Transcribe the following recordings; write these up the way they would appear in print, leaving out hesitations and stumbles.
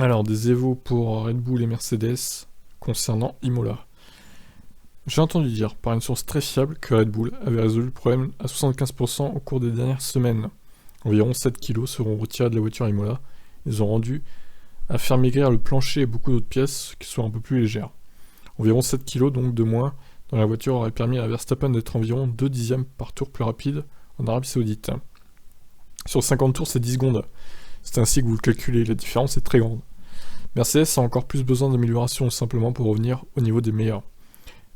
Alors, des évos pour Red Bull et Mercedes concernant Imola. J'ai entendu dire par une source très fiable que Red Bull avait résolu le problème à 75% au cours des dernières semaines. Environ 7 kilos seront retirés de la voiture Imola. Ils ont rendu à faire maigrir le plancher et beaucoup d'autres pièces qui sont un peu plus légères. Environ 7 kilos donc de moins dans la voiture aurait permis à Verstappen d'être environ 2 dixièmes par tour plus rapide en Arabie Saoudite. Sur 50 tours, c'est 10 secondes. C'est ainsi que vous le calculez, la différence est très grande. Mercedes a encore plus besoin d'amélioration simplement pour revenir au niveau des meilleurs.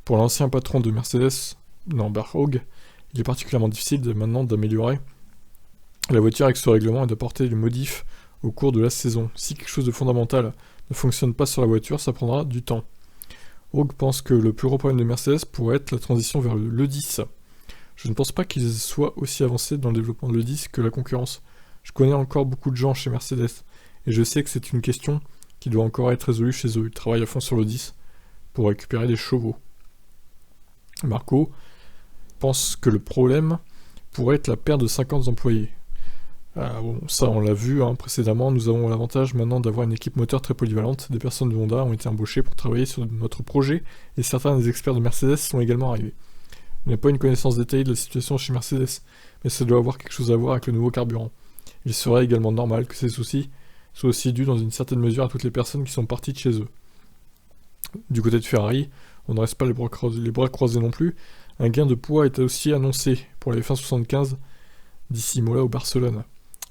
Pour l'ancien patron de Mercedes, Norbert Haug, il est particulièrement difficile maintenant d'améliorer la voiture avec ce règlement et d'apporter des modifs au cours de la saison. Si quelque chose de fondamental ne fonctionne pas sur la voiture, ça prendra du temps. Haug pense que le plus gros problème de Mercedes pourrait être la transition vers l'E10. Je ne pense pas qu'ils soient aussi avancés dans le développement de l'E10 que la concurrence. Je connais encore beaucoup de gens chez Mercedes, et je sais que c'est une question qui doit encore être résolue chez eux. Ils travaillent à fond sur l'E10 pour récupérer des chevaux. Marco pense que le problème pourrait être la perte de 50 employés. Bon, ça on l'a vu précédemment, nous avons l'avantage maintenant d'avoir une équipe moteur très polyvalente. Des personnes de Honda ont été embauchées pour travailler sur notre projet et certains des experts de Mercedes sont également arrivés. Je n'ai pas une connaissance détaillée de la situation chez Mercedes, mais ça doit avoir quelque chose à voir avec le nouveau carburant. Il serait également normal que ces soucis soient aussi dus dans une certaine mesure à toutes les personnes qui sont parties de chez eux. Du côté de Ferrari, on ne reste pas les bras croisés non plus. Un gain de poids est aussi annoncé pour les F1 75 d'ici Imola ou Barcelone,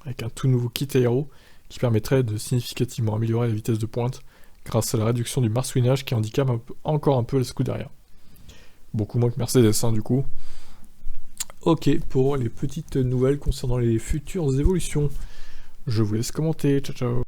avec un tout nouveau kit aéro qui permettrait de significativement améliorer la vitesse de pointe grâce à la réduction du marsouinage qui handicape encore un peu la Scuderia. Beaucoup moins que Mercedes du coup. Ok, pour les petites nouvelles concernant les futures évolutions. Je vous laisse commenter, ciao ciao.